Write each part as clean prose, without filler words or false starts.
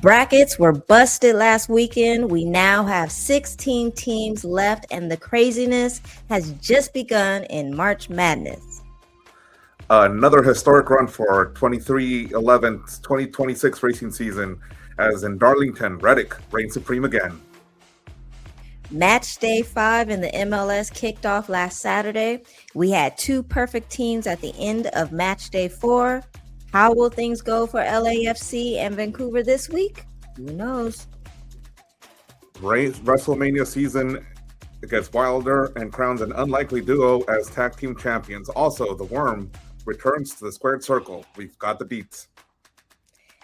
brackets were busted last weekend. We now have 16 teams left, and the craziness has just begun in March Madness. Another historic run for 23-11-2026 racing season, as in Darlington, Reddick reigned supreme again. Match day 5 in the MLS kicked off last Saturday. We had 2 perfect teams at the end of match day 4. How will things go for LAFC and Vancouver this week? Who knows? WrestleMania season gets wilder and crowns an unlikely duo as tag team champions. Also, the Worm returns to the squared circle. We've got the beats.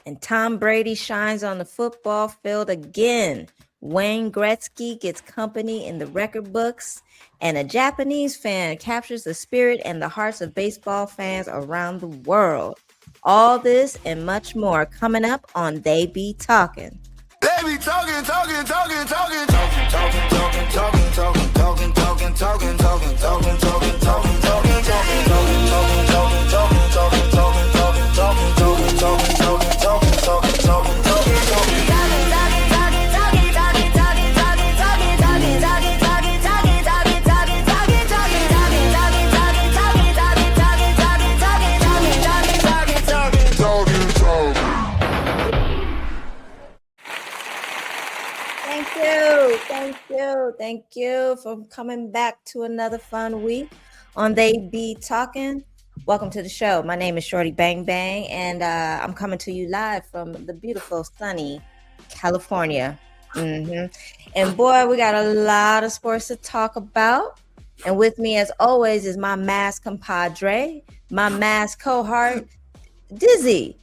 And Tom Brady shines on the football field again. Wayne Gretzky gets company in the record books, and a Japanese fan captures the spirit and the hearts of baseball fans around the world. All this and much more coming up on They Be Talkin. They be talking, talking, talking, talking, talking, talking, talking, talking, talking, talking, talking, talking, talking, talking, talking, talking, talking, talking, Thank you for coming back to another fun week on They Be Talkin. Welcome to the show. My name is Shorty Bang Bang, and I'm coming to you live from the beautiful, sunny California. And boy, we got a lot of sports to talk about. And with me, as always, is my mask compadre, my mask cohort, Dizzy.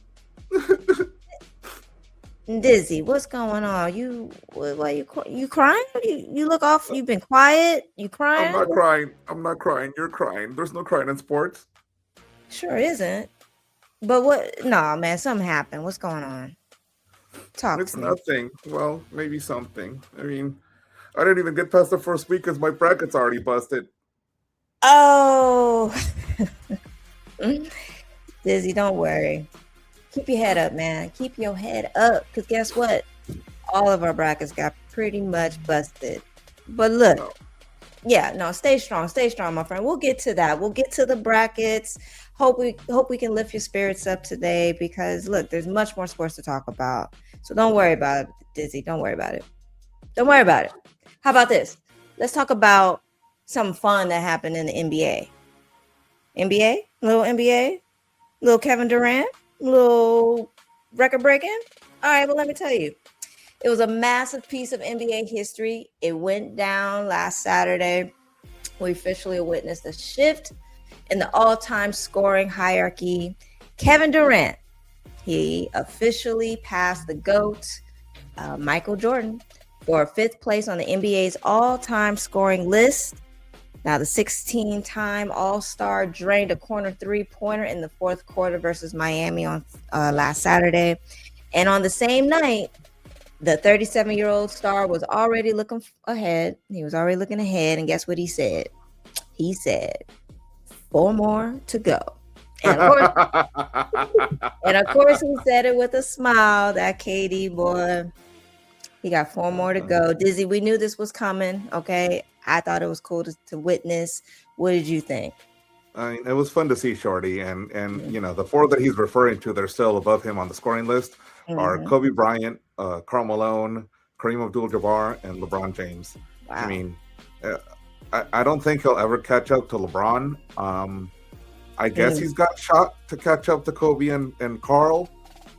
Dizzy, what's going on? Why you crying? You look off. You've been quiet. You crying? I'm not crying. You're crying. There's no crying in sports. Sure isn't. But what? No, man, something happened. What's going on? It's nothing. Well, maybe something. I mean, I didn't even get past the first week because my bracket's already busted. Oh, Dizzy, don't worry. Keep your head up, man. Keep your head up, because guess what? All of our brackets got pretty much busted. But look, stay strong, my friend. We'll get to that. We'll get to the brackets. Hope we can lift your spirits up today, because look, there's much more sports to talk about. So don't worry about it, Dizzy. Don't worry about it. Don't worry about it. How about this? Let's talk about something fun that happened in the NBA. Little Kevin Durant. Little record breaking. All right, well, let me tell you, it was a massive piece of NBA history. It went down last Saturday. We officially witnessed a shift in the all-time scoring hierarchy. Kevin Durant, he officially passed the GOAT, Michael Jordan, for 5th place on the NBA's all-time scoring list. Now, the 16-time All-Star drained a corner 3-pointer in the 4th quarter versus Miami on last Saturday. And on the same night, the 37-year-old star was already looking ahead. He was already looking ahead. And guess what he said? He said, 4 more to go. And of course, he said it with a smile. That KD boy, he got 4 more to go. Dizzy, we knew this was coming, okay? I thought it was cool to witness. What did you think? I mean, it was fun to see Shorty, and you know, the 4 that he's referring to, they're still above him on the scoring list, are Kobe Bryant, Karl Malone, Kareem Abdul-Jabbar, and LeBron James. Wow. I mean, I don't think he'll ever catch up to LeBron. I guess he's got shot to catch up to Kobe and Karl.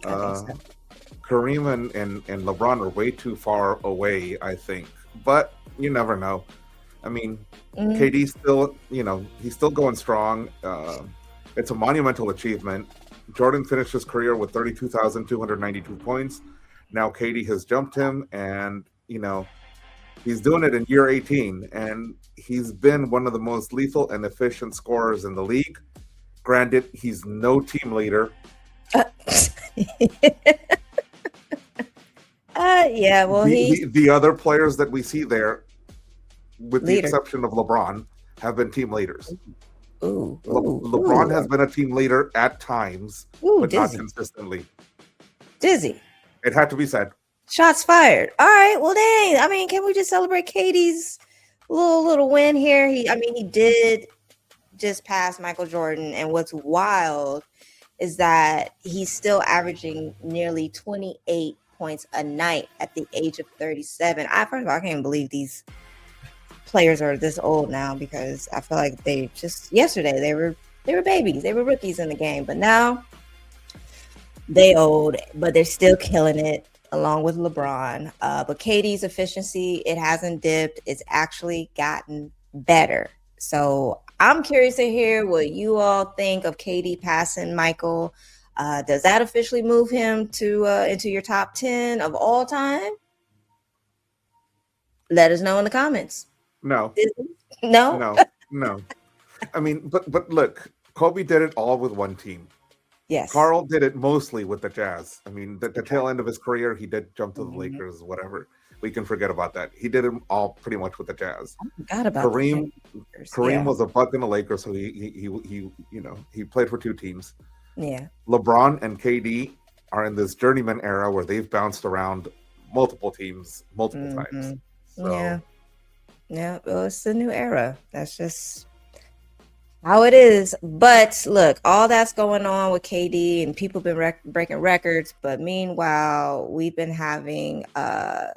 Kareem and LeBron are way too far away, I think. But you never know. I mean, KD's still, he's still going strong. It's a monumental achievement. Jordan finished his career with 32,292 points. Now KD has jumped him, and, he's doing it in year 18. And he's been one of the most lethal and efficient scorers in the league. Granted, he's no team leader. The other players that we see there, with the exception of LeBron, have been team leaders. LeBron has been a team leader at times, but not consistently. Dizzy, It had to be said. Shots fired. All right. Well, dang. I mean, can we just celebrate Katie's little win here? He did just pass Michael Jordan, and what's wild is that he's still averaging nearly 28 points a night at the age of 37. First of all, I can't even believe these players are this old now, because I feel like they just yesterday they were babies, they were rookies in the game, but now they old, but they're still killing it along with LeBron. But KD's efficiency, it hasn't dipped, it's actually gotten better. So I'm curious to hear what you all think of KD passing Michael. Does that officially move him to into your top 10 of all time? Let us know in the comments. No. No. I mean, but look, Kobe did it all with one team. Yes. Carl did it mostly with the Jazz. I mean, the tail end of his career, he did jump to the Lakers, whatever. We can forget about that. He did it all pretty much with the Jazz. I forgot about Kareem was a buck in the Lakers, so he played for two teams. Yeah. LeBron and KD are in this journeyman era where they've bounced around multiple teams multiple times. So. Yeah, well, it's the new era. That's just how it is. But look, all that's going on with KD, and people have been breaking records. But meanwhile, we've been having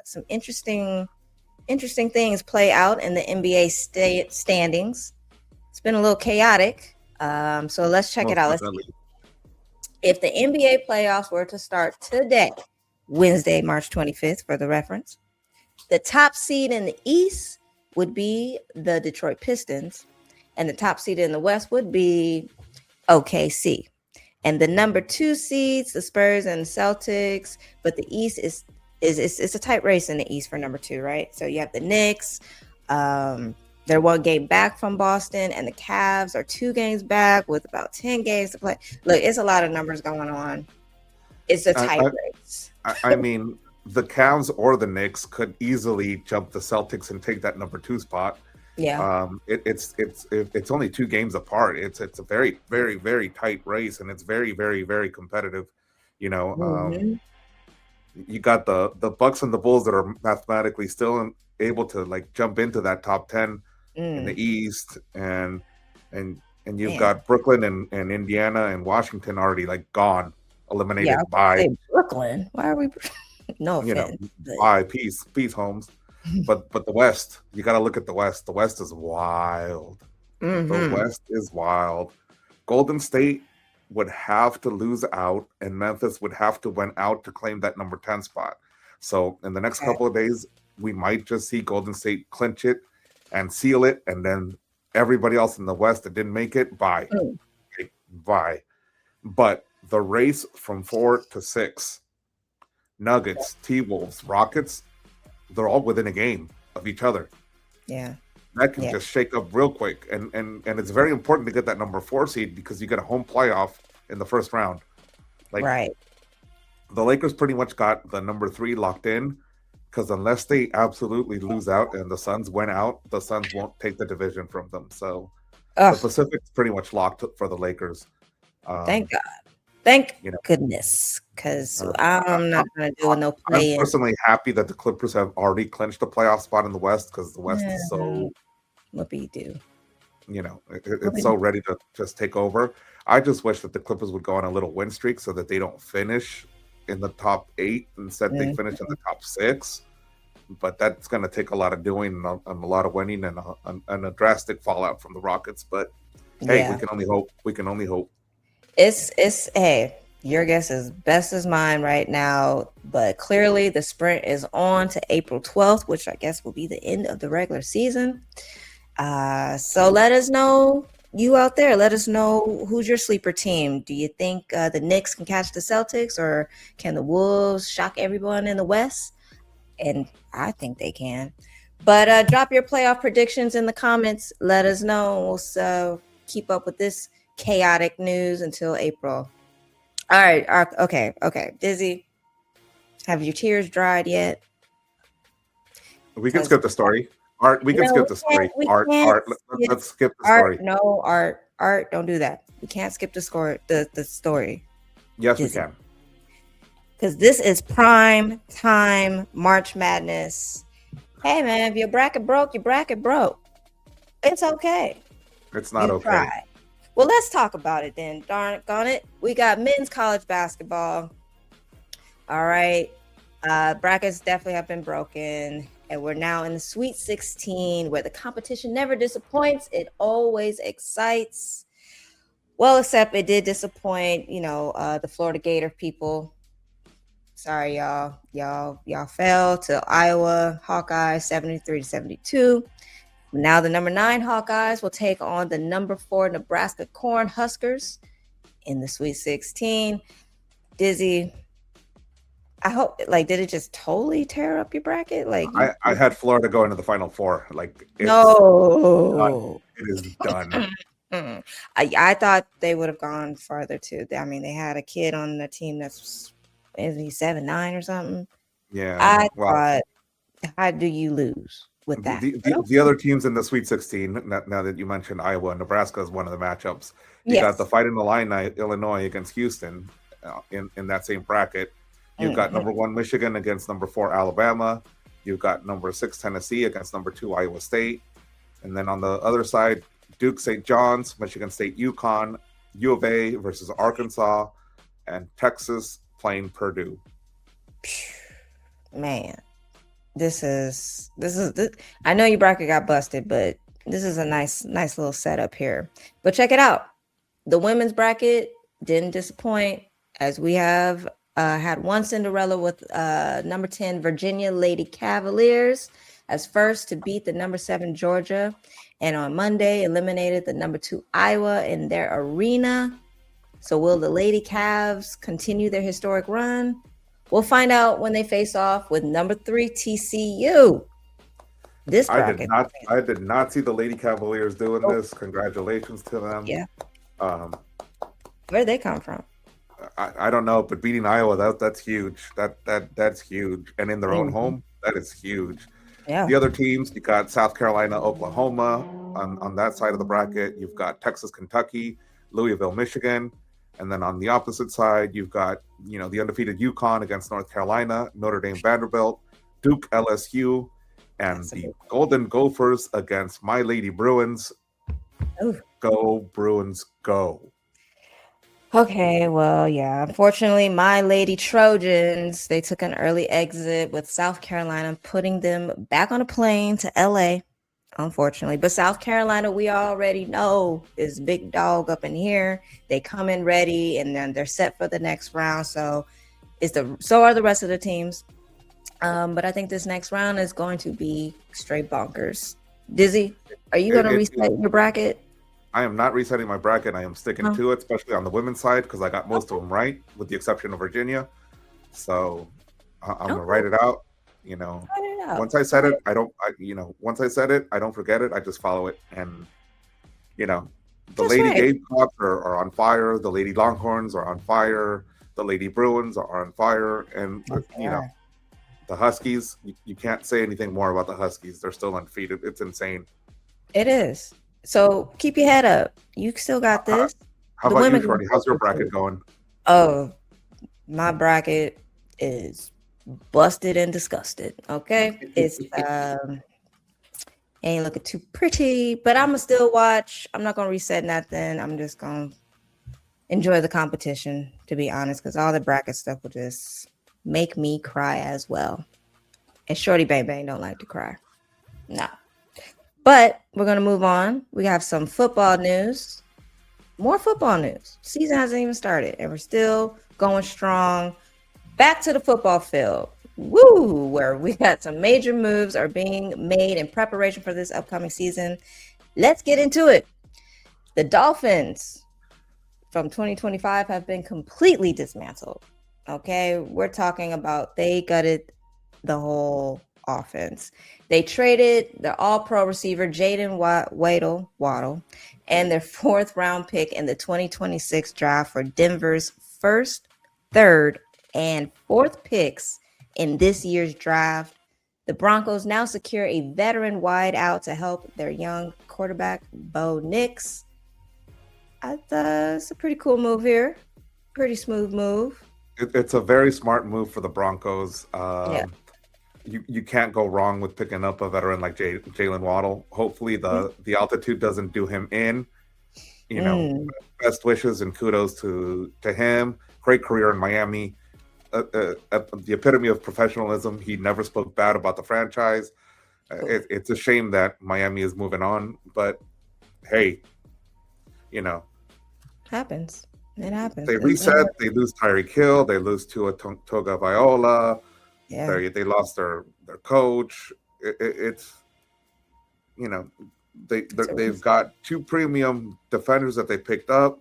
some interesting things play out in the NBA standings. It's been a little chaotic. So let's check it out. Let's see. If the NBA playoffs were to start today, Wednesday, March 25th, for the reference, the top seed in the East would be the Detroit Pistons, and the top seed in the West would be OKC. And the number 2 seeds, the Spurs and the Celtics, but the East is a tight race in the East for number 2, right? So you have the Knicks, they're 1 game back from Boston, and the Cavs are 2 games back with about 10 games to play. Look, it's a lot of numbers going on. It's a tight race. I mean, the Cavs or the Knicks could easily jump the Celtics and take that number 2 spot. Yeah. It's only 2 games apart. It's a very, very, very tight race, and it's very, very, very competitive. You got the Bucks and the Bulls that are mathematically still able to like jump into that top 10 in the East, and you've got Brooklyn and Indiana and Washington already like gone, eliminated by Brooklyn. Why are we? No offense. By peace, Holmes. But the West, you got to look at the West. The West is wild. The West is wild. Golden State would have to lose out, and Memphis would have to win out to claim that number 10 spot. So in the next couple of days, we might just see Golden State clinch it and seal it, and then everybody else in the West that didn't make it, bye. But the race from 4 to 6, Nuggets, T-Wolves, Rockets, they're all within a game of each other. Yeah. That can just shake up real quick. And it's very important to get that number 4 seed, because you get a home playoff in the first round. Right. The Lakers pretty much got the number 3 locked in, because unless they absolutely lose out and the Suns went out, the Suns won't take the division from them. So the Pacific's pretty much locked for the Lakers. Thank God. Thank goodness, because I'm not going to do no play. I'm personally happy that the Clippers have already clinched the playoff spot in the West, because the West is so... What do you do? It's so ready to just take over. I just wish that the Clippers would go on a little win streak so that they don't finish in the top 8. Instead, they finish in the top 6. But that's going to take a lot of doing and a lot of winning and a drastic fallout from the Rockets. But hey, we can only hope. We can only hope. It's hey, your guess is best as mine right now, but clearly the sprint is on to April 12th, which I guess will be the end of the regular season. So let us know, you out there, let us know who's your sleeper team. Do you think the Knicks can catch the Celtics, or can the Wolves shock everyone in the West? And I think they can. But drop your playoff predictions in the comments. Let us know. We'll keep up with this chaotic news until April. All right. Okay. Dizzy, have your tears dried yet? We can skip the story. Art, we can skip the story. Art, let's skip the story. No, Art, don't do that. We can't skip the story. Yes, Dizzy. We can. because this is prime time March Madness. Hey man, if your bracket broke, your bracket broke. It's okay. It's not You okay. try. Well, let's talk about it then. Darn it. We got men's college basketball. All right. Brackets definitely have been broken. And we're now in the Sweet 16 where the competition never disappoints. It always excites. Well, except it did disappoint, the Florida Gator people. Sorry, y'all. Y'all fell to Iowa Hawkeyes 73-72. Now the number 9 Hawkeyes will take on the number 4 Nebraska Cornhuskers in the Sweet 16. Dizzy, I hope, did it just totally tear up your bracket? I had Florida go into the Final Four. No. It is done. I thought they would have gone farther too. I mean, they had a kid on the team that's 7-9 or something. Yeah. Thought, how do you lose with that? The other teams in the Sweet 16, now that you mentioned Iowa and Nebraska is one of the matchups. You got the Fighting Illini, Illinois against Houston in that same bracket. You've got number 1 Michigan against number 4 Alabama. You've got number 6 Tennessee against number 2 Iowa State. And then on the other side, Duke St. John's, Michigan State UConn, U of A versus Arkansas, and Texas playing Purdue. Man, this is I know your bracket got busted, but this is a nice little setup here. But check it out. The women's bracket didn't disappoint, as we have had one Cinderella with number 10 Virginia Lady Cavaliers as first to beat the number 7 Georgia, and on Monday eliminated the number 2 Iowa in their arena. So will the Lady Cavs continue their historic run? We'll find out when they face off with number 3 TCU. This bracket, I did not see the Lady Cavaliers doing this. Congratulations to them. Yeah. Where'd they come from? I don't know, but beating Iowa, that's huge. That's huge, and in their own home, that is huge. Yeah. The other teams, you got South Carolina, Oklahoma on that side of the bracket. You've got Texas, Kentucky, Louisville, Michigan, and then on the opposite side, you've got the undefeated UConn against North Carolina, Notre Dame, Vanderbilt, Duke, LSU, and the Golden Gophers against my Lady Bruins. Ooh. Go Bruins, go! Okay, well, yeah. Unfortunately, my Lady Trojans, they took an early exit with South Carolina, putting them back on a plane to LA, unfortunately. But South Carolina, we already know, is big dog up in here. They come in ready, and then they're set for the next round. So are the rest of the teams. But I think this next round is going to be straight bonkers. Dizzy, are you going to reset your bracket? I am not resetting my bracket. I am sticking to it, especially on the women's side, because I got most of them right, with the exception of Virginia. So I'm gonna write it out. Once I said it, I don't forget it. I just follow it, and the Lady Gamecocks are on fire. The Lady Longhorns are on fire. The Lady Bruins are on fire, and the Huskies. You can't say anything more about the Huskies. They're still undefeated. It's insane. It is. So keep your head up. You still got this. How about you, Shorty? How's your bracket going? Oh, my bracket is busted and disgusted. Okay, it's ain't looking too pretty, but I'm gonna still watch. I'm not gonna reset nothing. I'm just gonna enjoy the competition, to be honest, because all the bracket stuff will just make me cry as well. And Shorty Bang Bang don't like to cry. No. But we're going to move on. We have some football news. More football news. Season hasn't even started, and we're still going strong. Back to the football field. Woo! Where we had some major moves are being made in preparation for this upcoming season. Let's get into it. The Dolphins from 2025 have been completely dismantled. Okay? We're talking about they gutted the whole offense. They traded their all-pro receiver Jade Waddle and their 4th round pick in the 2026 draft for Denver's 1st, 3rd, and 4th picks in this year's draft. The Broncos now secure a veteran wideout to help their young quarterback Bo Nix. It's a pretty cool move here. Pretty smooth move. It's a very smart move for the Broncos. Yeah. You can't go wrong with picking up a veteran like Jalen Waddle. Hopefully the altitude doesn't do him in. You know, best wishes and kudos to him. Great career in Miami. The epitome of professionalism. He never spoke bad about the franchise. It's a shame that Miami is moving on, but hey, you know, happens. It happens. They reset. They lose Tyreek Hill. They lose Tua Toga Viola. Yeah. They lost their coach. It's you know they've got 2 premium defenders that they picked up.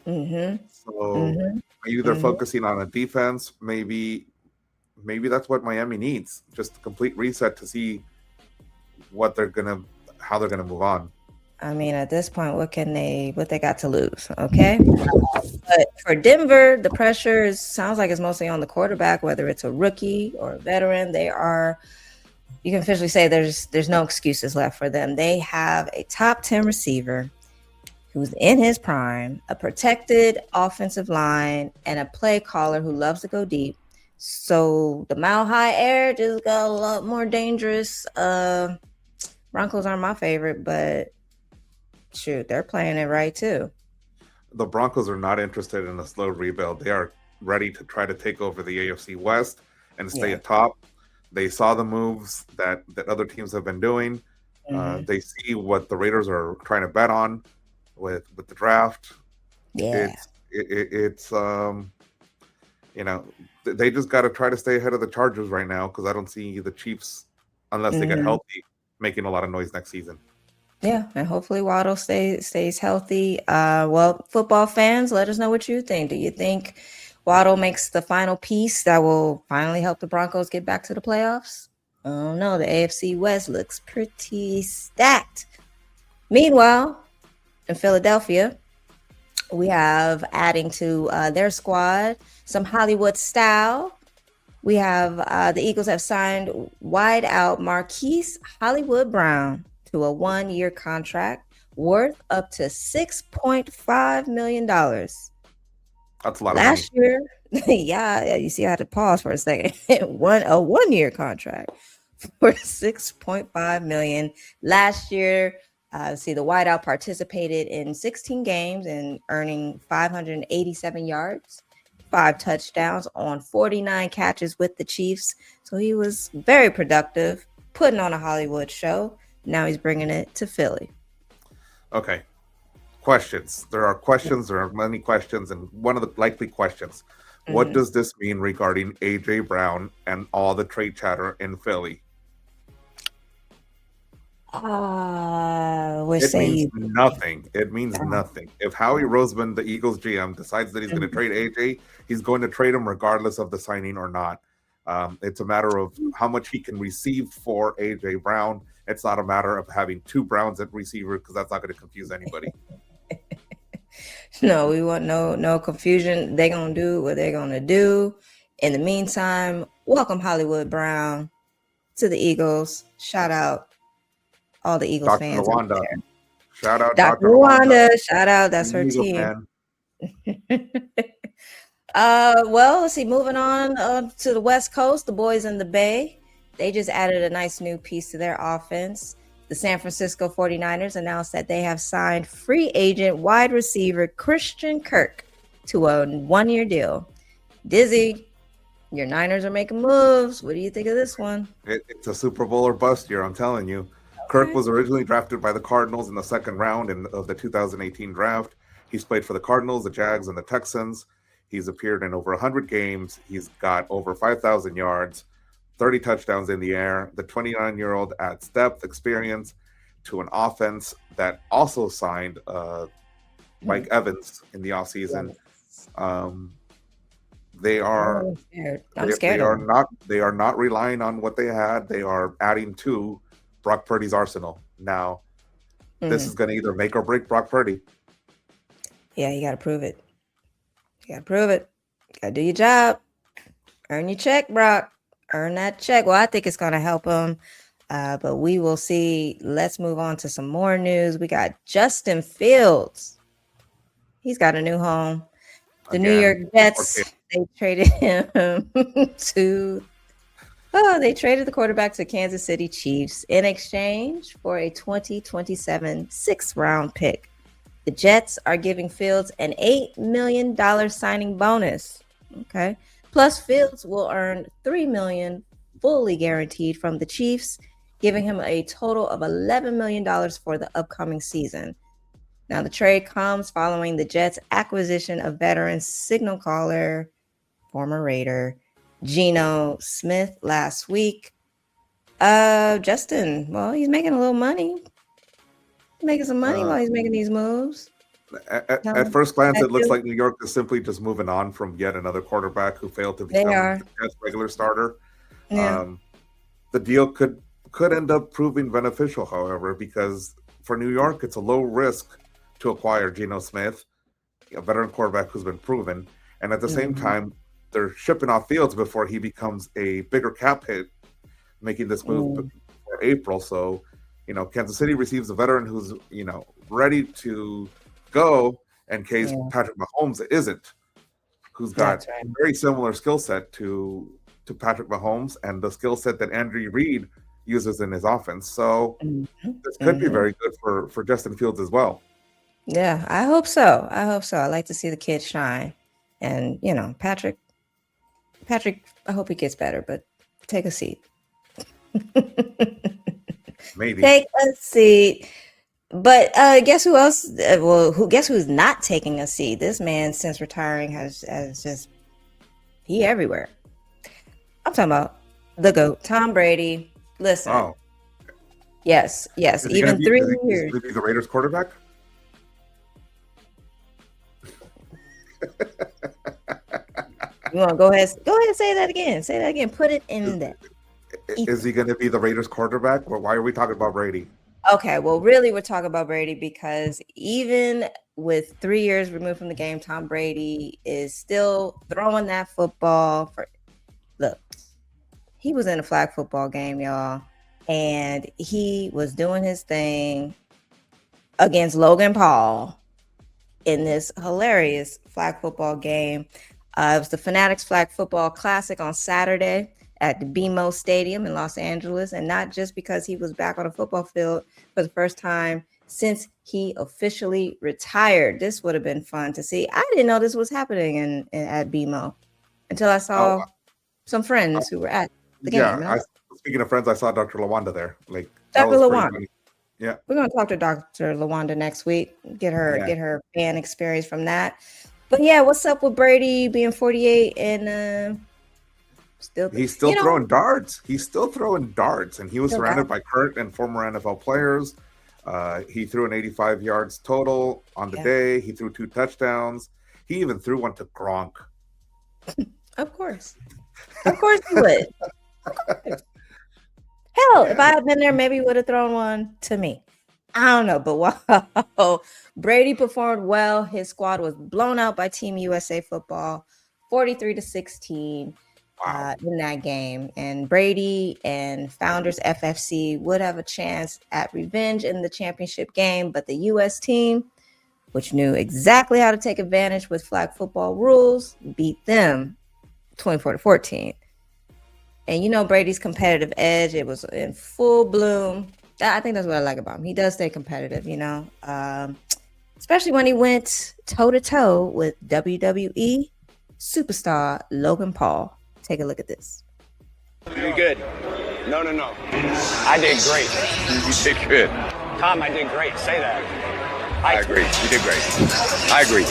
So maybe they're focusing on a defense. Maybe that's what Miami needs. Just a complete reset to see how they're gonna move on. I mean, at this point, what they got to lose? Okay. But for Denver, the pressure sounds like it's mostly on the quarterback, whether it's a rookie or a veteran. You can officially say there's no excuses left for them. They have a top 10 receiver who's in his prime, a protected offensive line, and a play caller who loves to go deep. So the Mile High Air just got a lot more dangerous. Broncos aren't my favorite, but shoot, they're playing it right too. The Broncos are not interested in a slow rebuild. They are ready to try to take over the AFC West and stay atop. They saw the moves that other teams have been doing. They see what the Raiders are trying to bet on with the draft. Yeah, it's they just got to try to stay ahead of the Chargers right now, because I don't see the Chiefs, unless they get healthy, making a lot of noise next season. Yeah, and hopefully Waddle stays healthy. Well, football fans, let us know what you think. Do you think Waddle makes the final piece that will finally help the Broncos get back to the playoffs? Oh no, the AFC West looks pretty stacked. Meanwhile, in Philadelphia, we have adding to their squad some Hollywood style. We have the Eagles have signed wide out Marquise Hollywood Brown to a 1-year contract worth up to $6.5 million. That's a lot Last of money. year, yeah, you see, I had to pause for a second. A 1-year contract for $6.5 million. Last year, the wideout participated in 16 games and earning 587 yards, 5 touchdowns on 49 catches with the Chiefs. So he was very productive, putting on a Hollywood show. Now he's bringing it to Philly. Okay. Questions. There are questions. There are many questions. And one of the likely questions, what does this mean regarding A.J. Brown and all the trade chatter in Philly? It means nothing. It means nothing. If Howie Roseman, the Eagles GM, decides that he's going to trade AJ, he's going to trade him regardless of the signing or not. It's a matter of how much he can receive for AJ Brown. It's not a matter of having 2 Browns at receiver, because that's not going to confuse anybody. No, we want no confusion. They're going to do what they're going to do. In the meantime, welcome Hollywood Brown to the Eagles. Shout out all the Eagles Dr. fans. Rwanda. Shout out Dr. Rwanda. Shout out. That's her team. Well, let's see. Moving on to the West Coast, the boys in the Bay. They just added a nice new piece to their offense. The San Francisco 49ers announced that they have signed free agent wide receiver Christian Kirk to a 1-year deal. Dizzy, your Niners are making moves. What do you think of this one? It's a Super Bowl or bust year, I'm telling you. Kirk was originally drafted by the Cardinals in the 2nd round of the 2018 draft. He's played for the Cardinals, the Jags, and the Texans. He's appeared in over 100 games. He's got over 5,000 yards, 30 touchdowns in the air. The 29-year-old adds depth, experience to an offense that also signed Mike Evans in the offseason. They are not relying on what they had. They are adding to Brock Purdy's arsenal. Now, this is going to either make or break Brock Purdy. Yeah, you got to prove it. You got to prove it. You got to do your job. Earn your check, Brock. Earn that check. Well, I think it's going to help him, but we will see. Let's move on to some more news. We got Justin Fields. He's got a new home. The New York Jets, they traded him to. Oh, they traded the quarterback to Kansas City Chiefs in exchange for a 2027 sixth-round pick. The Jets are giving Fields an $8 million signing bonus. Okay. Plus, Fields will earn $3 million fully guaranteed from the Chiefs, giving him a total of $11 million for the upcoming season. Now, the trade comes following the Jets' acquisition of veteran signal caller, former Raider, Geno Smith last week. Justin, well, he's making a little money. Making some money while he's making these moves. At first glance, it looks like New York is simply just moving on from yet another quarterback who failed to become the Jets' regular starter. Yeah. The deal could end up proving beneficial, however, because for New York, it's a low risk to acquire Geno Smith, a veteran quarterback who's been proven, and at the same time, they're shipping off Fields before he becomes a bigger cap hit, making this move for April. So, Kansas City receives a veteran who's, ready to go, in case Patrick Mahomes isn't, who's got a very similar skill set to Patrick Mahomes and the skill set that Andy Reid uses in his offense. So this could be very good for Justin Fields as well. Yeah, I hope so. I like to see the kid shine. And, Patrick, I hope he gets better, but take a seat. Maybe. Take a seat. But guess who else? Guess who's not taking a seat? This man, since retiring, has just he everywhere. I'm talking about the GOAT, Tom Brady. Listen. Oh. Yes. Even 3 years. Is he the Raiders quarterback? You want to go ahead and say that again. Put it in there. Is he going to be the Raiders quarterback? Or why are we talking about Brady? Okay, well, really, we're talking about Brady because even with 3 years removed from the game, Tom Brady is still throwing that football. Look, he was in a flag football game, y'all, and he was doing his thing against Logan Paul in this hilarious flag football game. It was the Fanatics Flag Football Classic on Saturday at the BMO Stadium in Los Angeles, and not just because he was back on a football field for the first time since he officially retired. This would have been fun to see. I didn't know this was happening at BMO until I saw some friends who were at the game. Yeah, speaking of friends, I saw Dr. Lawanda there. Dr. Lawanda. Yeah, we're gonna talk to Dr. Lawanda next week. Get her fan experience from that. But yeah, what's up with Brady being 48 and he's still throwing darts. He's still throwing darts, and he was surrounded by current and former NFL players. He threw an 85 yards total on the day. He threw 2 touchdowns. He even threw one to Gronk. Of course he would. Hell, if I had been there, maybe he would have thrown one to me. I don't know, but wow, Brady performed well. His squad was blown out by Team USA football, 43-16. In that game, and Brady and Founders FFC would have a chance at revenge in the championship game, but the US team, which knew exactly how to take advantage with flag football rules, beat them 24-14. And Brady's competitive edge, it was in full bloom. I think that's what I like about him. He does stay competitive, especially when he went toe-to-toe with WWE superstar Logan Paul. Take a look at this. You good? No. I did great. You did good. Tom, I did great. Say that. I agree. You did great. I agree.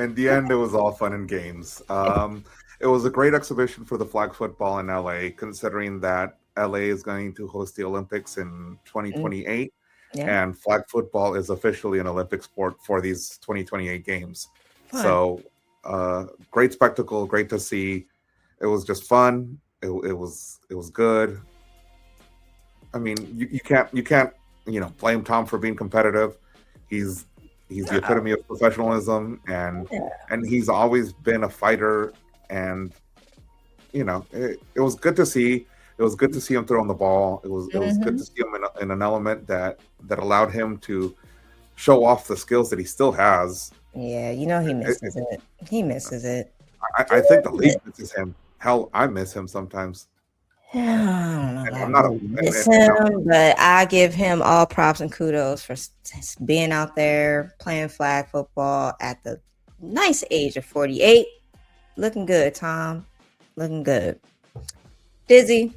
In the end, it was all fun and games. It was a great exhibition for the flag football in LA, considering that LA is going to host the Olympics in 2028, and flag football is officially an Olympic sport for these 2028 games. Fun. So, great spectacle, great to see. It was just fun. It was good. I mean, you can't blame Tom for being competitive. He's the epitome of professionalism, and he's always been a fighter. And it was good to see. It was good to see him throwing the ball. It was good to see him in an element that allowed him to show off the skills that he still has. Yeah, you know he misses it. He misses it. I think the league misses him. Hell, I miss him sometimes. I don't know And if I I'm not really miss him, but I give him all props and kudos for being out there playing flag football at the nice age of 48. Looking good, Tom. Looking good. Dizzy,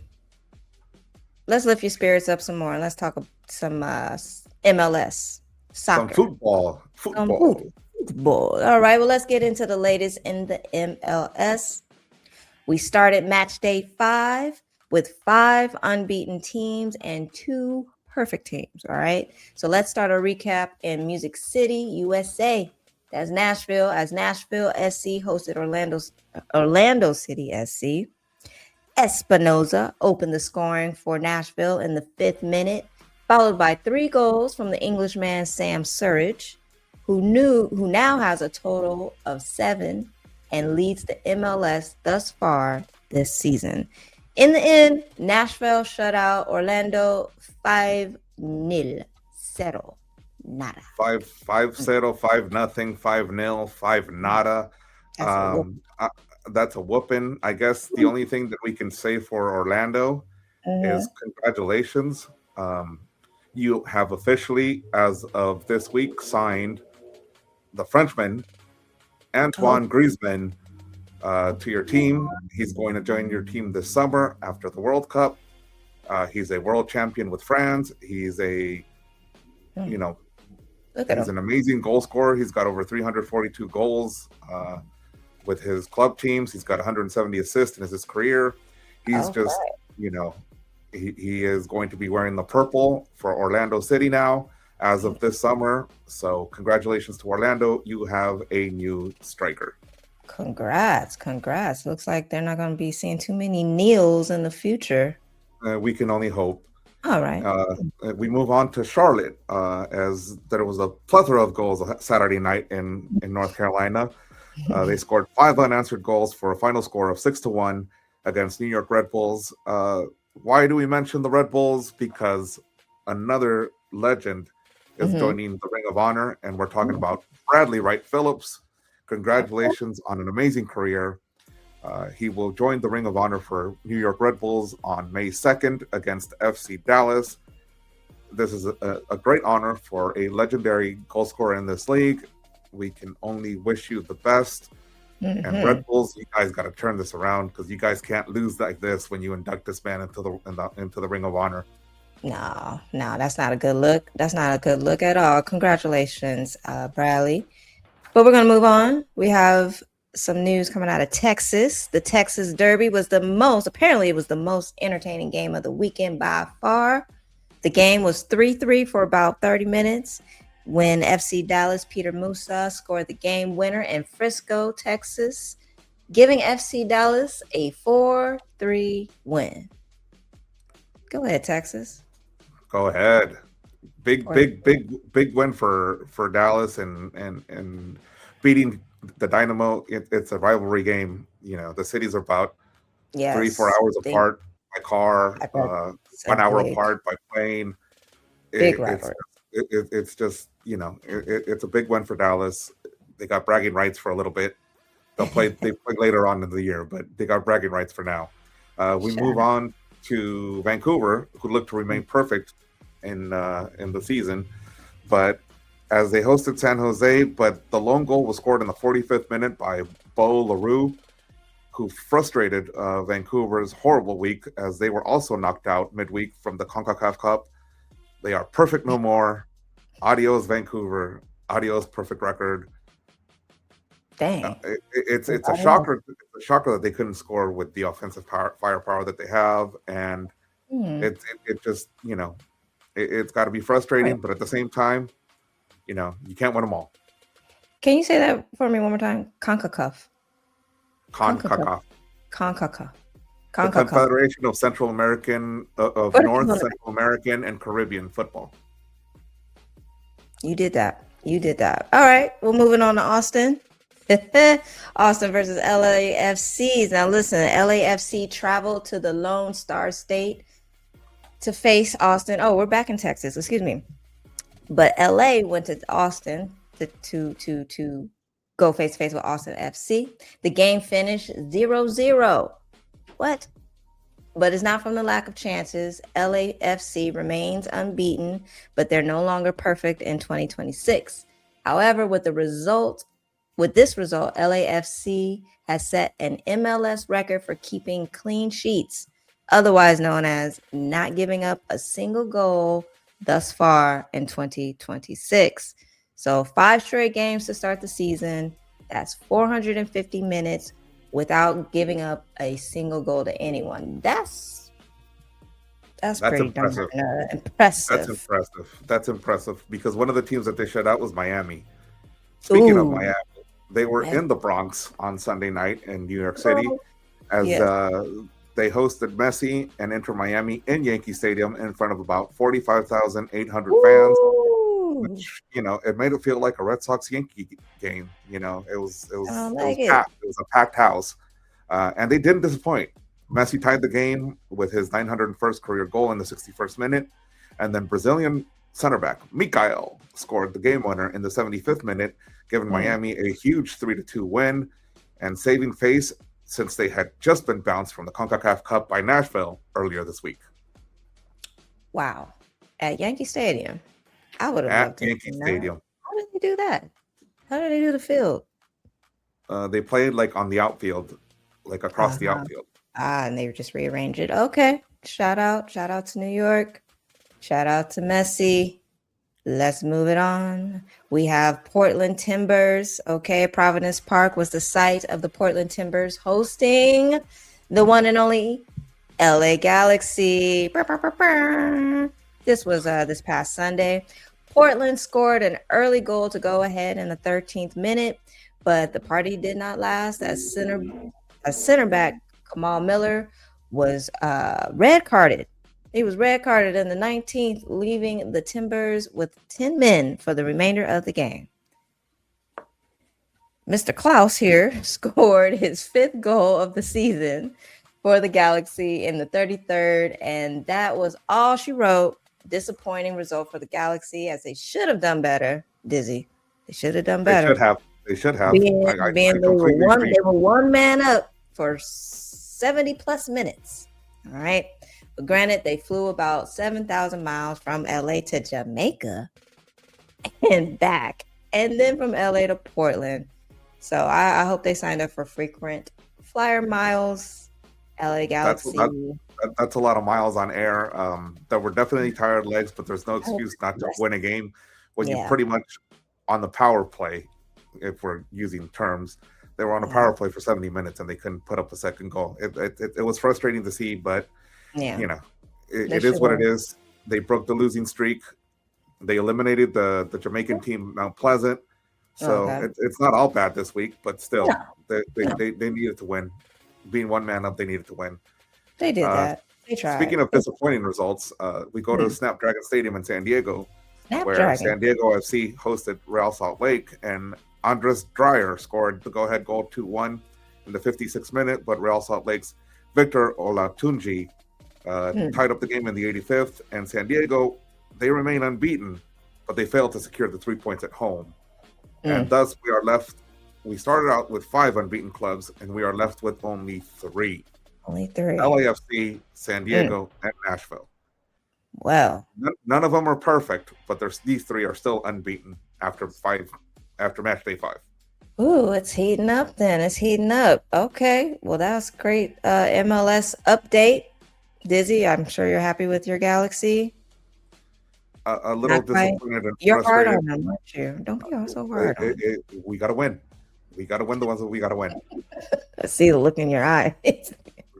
let's lift your spirits up some more. Let's talk some MLS soccer. Some football. Football. All right, well, let's get into the latest in the MLS. We started match day 5 with 5 unbeaten teams and 2 perfect teams. All right, so let's start a recap in Music City, USA. That's Nashville, as Nashville SC hosted Orlando City SC. Espinoza opened the scoring for Nashville in the 5th minute, followed by 3 goals from the Englishman Sam Surridge, who now has a total of 7 and leads the MLS thus far this season. In the end, Nashville shut out Orlando 5-0. Nada. 5-0, 5-0, 5-0, 5-nada. That's a whooping. I guess the only thing that we can say for Orlando is congratulations. You have officially, as of this week, signed the Frenchman, Antoine Griezmann, to your team. He's going to join your team this summer after the World Cup. He's a world champion with France. He's he's an amazing goal scorer. He's got over 342 goals with his club teams. He's got 170 assists in his career. He's he is going to be wearing the purple for Orlando City now as of this summer. So congratulations to Orlando. You have a new striker. Congrats. Looks like they're not going to be seeing too many Neils in the future. We can only hope. All right. We move on to Charlotte, as there was a plethora of goals Saturday night in North Carolina. They scored 5 unanswered goals for a final score of 6-1 against New York Red Bulls. Why do we mention the Red Bulls? Because another legend is joining the Ring of Honor, and we're talking about Bradley Wright Phillips. Congratulations on an amazing career. He will join the Ring of Honor for New York Red Bulls on May 2nd against FC Dallas. This is a great honor for a legendary goal scorer in this league. We can only wish you the best. And Red Bulls, you guys got to turn this around, because you guys can't lose like this when you induct this man into the Ring of Honor. No, that's not a good look. That's not a good look at all. Congratulations, Bradley. But we're going to move on. We have some news coming out of Texas. The Texas Derby was the most entertaining game of the weekend by far. The game was 3-3 for about 30 minutes when FC Dallas Peter Musa scored the game winner in Frisco, Texas, giving FC Dallas a 4-3 win. Go ahead, Texas. Go ahead. Big win for Dallas and beating the Dynamo. It's a rivalry game. The cities are about 3-4 hours apart by car, 1 hour apart by plane. It's just it's a big win for Dallas. They got bragging rights for a little bit. They play later on in the year, but they got bragging rights for now. We move on to Vancouver, who look to remain perfect in the season, but as they hosted San Jose, but the lone goal was scored in the 45th minute by Bo LaRue, who frustrated Vancouver's horrible week, as they were also knocked out midweek from the CONCACAF Cup. They are perfect no more. Adios, Vancouver. Adios, perfect record. Dang. It's a shocker. It's a shocker that they couldn't score with the offensive firepower that they have, and it just it's got to be frustrating. But at the same time, you can't win them all. Can you say that for me one more time? CONCACAF. CONCACAF. CONCACAF. The Confederation of Central American of North Central American and Caribbean Football. You did that. All right. Well, moving on to Austin. Austin versus LAFC. Now listen, LAFC traveled to the Lone Star State to face Austin. Oh, we're back in Texas. Excuse me. But LA went to Austin to go face to face with Austin FC. The game finished 0-0. What? But it's not from the lack of chances. LAFC remains unbeaten, but they're no longer perfect in 2026. However, with this result, LAFC has set an MLS record for keeping clean sheets, otherwise known as not giving up a single goal thus far in 2026. So 5 straight games to start the season. That's 450 minutes without giving up a single goal to anyone. That's pretty impressive. Impressive. That's impressive because one of the teams that they shut out was Miami. Speaking of Miami, they were in the Bronx on Sunday night in New York City as they hosted Messi and Inter Miami in Yankee Stadium in front of about 45,800 fans. Which, it made it feel like a Red Sox Yankee game. It was packed. It was a packed house, and they didn't disappoint. Messi tied the game with his 901st career goal in the 61st minute, and then Brazilian center back Mikael scored the game winner in the 75th minute, giving Miami a huge 3-2 win and saving face since they had just been bounced from the CONCACAF Cup by Nashville earlier this week. Wow, at Yankee Stadium. I would have loved Yankee Stadium. How did they do that? How did they do the field? They played like on the outfield, like across the outfield. And they just rearranged it. Okay. Shout out to New York. Shout out to Messi. Let's move it on. We have Portland Timbers. Okay. Providence Park was the site of the Portland Timbers hosting the one and only LA Galaxy. This was this past Sunday. Portland scored an early goal to go ahead in the 13th minute, but the party did not last as center back Kamal Miller was red carded. He was red carded in the 19th, leaving the Timbers with 10 men for the remainder of the game. Mr. Klaus here scored his 5th goal of the season for the Galaxy in the 33rd, and that was all she wrote. Disappointing result for the Galaxy, as they should have done better. Dizzy, they should have done better. They should have. They were one man up for 70 plus minutes. All right. But granted, they flew about 7,000 miles from LA to Jamaica and back, and then from LA to Portland. So I hope they signed up for frequent flyer miles. LA Galaxy. That's a lot of miles on air. That were definitely tired legs, but there's no excuse not to win a game when you're pretty much on the power play, if we're using terms. They were on a power play for 70 minutes and they couldn't put up a second goal. It was frustrating to see, but it is what it is. They broke the losing streak. They eliminated the Jamaican team, Mount Pleasant. So it's not all bad this week, but still, they needed to win. Being one man up, they needed to win. They did that. They tried. Speaking of disappointing results, we go to Snapdragon Stadium in San Diego, where San Diego FC hosted Real Salt Lake, and Andres Dreyer scored the go-ahead goal 2-1 in the 56th minute, but Real Salt Lake's Victor Olatunji tied up the game in the 85th, and San Diego, they remain unbeaten, but they failed to secure the 3 points at home. And thus we started out with 5 unbeaten clubs, and we are left with only 3. Only 3. LAFC, San Diego, and Nashville. Well, none of them are perfect, but these 3 are still unbeaten after match day 5. Ooh, it's heating up then. It's heating up. Okay. Well, that was great. MLS update. Dizzy, I'm sure you're happy with your Galaxy. A little disappointed and you're hard on them, aren't you? Don't be so hard on them. We got to win. We got to win the ones that we got to win. I see the look in your eye. We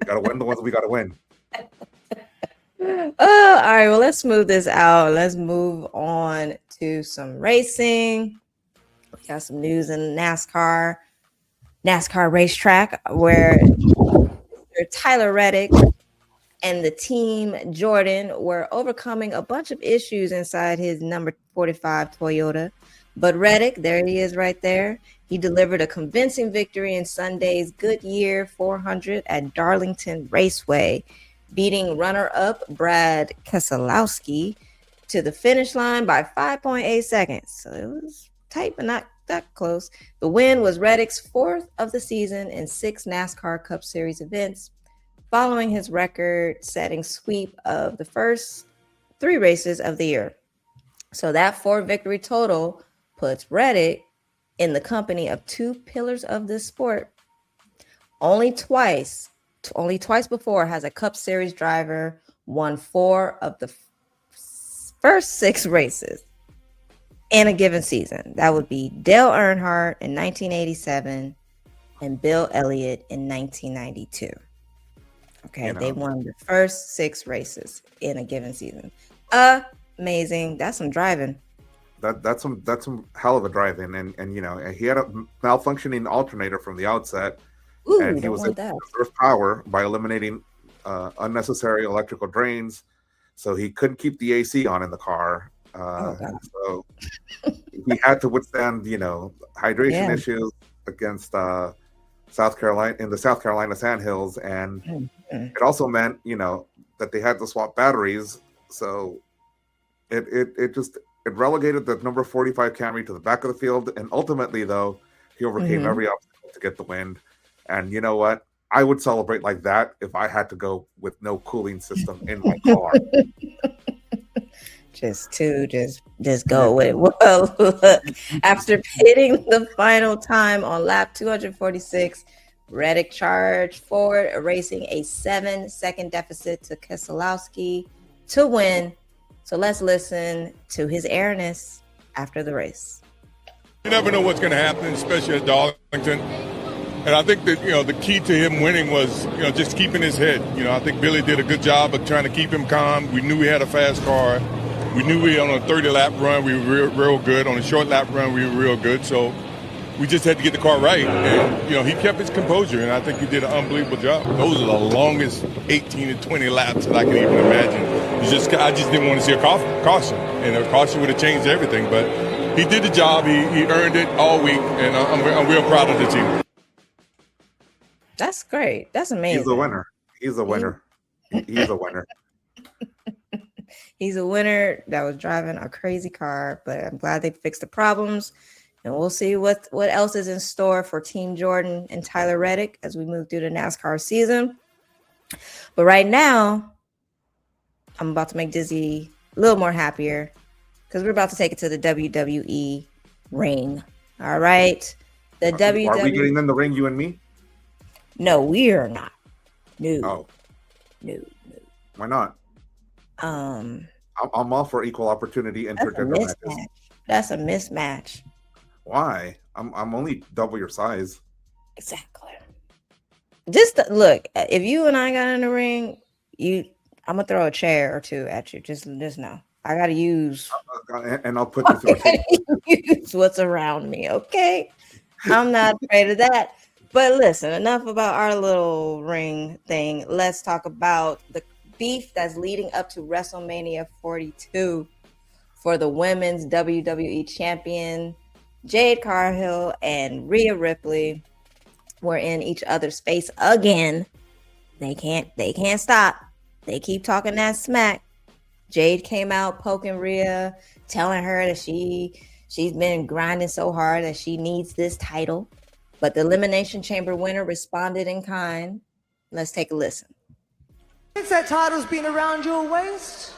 got to win the ones that we got to win. Oh, all right. Well, let's smooth this out. Let's move on to some racing. We got some news in NASCAR racetrack where Tyler Reddick and the team Jordan were overcoming a bunch of issues inside his number 45 Toyota. But Reddick, there he is right there. He delivered a convincing victory in Sunday's Goodyear 400 at Darlington Raceway, beating runner-up Brad Keselowski to the finish line by 5.8 seconds. So it was tight, but not that close. The win was Reddick's 4th of the season in 6 NASCAR Cup Series events, following his record-setting sweep of the first 3 races of the year. So that 4-victory total puts Reddick in the company of 2 pillars of this sport. Only twice before has a Cup Series driver won 4 of the first 6 races in a given season. That would be Dale Earnhardt in 1987 and Bill Elliott in 1992. Okay, they won the first 6 races in a given season. Amazing. That's some driving. That's some hell of a driving, and you know, he had a malfunctioning alternator from the outset. Ooh, and he was able to conserve power by eliminating unnecessary electrical drains, so he couldn't keep the AC on in the car. So he had to withstand, you know, hydration issues against South Carolina in the South Carolina sandhills, and it also meant, you know, that they had to swap batteries. So it relegated the number 45 Camry to the back of the field, and ultimately, though, he overcame every obstacle to get the win. And you know what? I would celebrate like that if I had to go with no cooling system in my car. Just go with it. Well, after hitting the final time on lap 246, Reddick charged forward, erasing a 7-second deficit to Keselowski to win. So let's listen to his airness after the race. You never know what's going to happen, especially at Darlington. And I think that, you know, the key to him winning was, you know, just keeping his head. You know, I think Billy did a good job of trying to keep him calm. We knew we had a fast car. We knew we on a 30-lap run, we were real good. On a short lap run, we were real good. So we just had to get the car right. And, you know, he kept his composure, and I think he did an unbelievable job. Those are the longest 18 to 20 laps that I can even imagine. I just didn't want to see a caution, and a caution would have changed everything. But he did the job. He earned it all week, and I'm real proud of the team. That's great. That's amazing. He's a winner. He's a winner. He's a winner. He's a winner that was driving a crazy car, but I'm glad they fixed the problems. And we'll see what else is in store for Team Jordan and Tyler Reddick as we move through the NASCAR season. But right now, I'm about to make Dizzy a little more happier because we're about to take it to the WWE ring. All right. The WWE. Are we getting in the ring, you and me? No, we are not. No. Why not? I'm all for equal opportunity intergender matches. That's a mismatch. Why? I'm only double your size. Exactly. Just look. If you and I got in the ring, I'm gonna throw a chair or 2 at you. Just know. I gotta use. And I'll put you through a table. Use what's around me. Okay. I'm not afraid of that. But listen, enough about our little ring thing. Let's talk about the beef that's leading up to WrestleMania 42 for the women's WWE champion. Jade Cargill and Rhea Ripley were in each other's face again. They can't stop. They keep talking that smack. Jade came out poking Rhea, telling her that she's been grinding so hard that she needs this title. But the Elimination Chamber winner responded in kind. Let's take a listen. Since that title's been around your waist,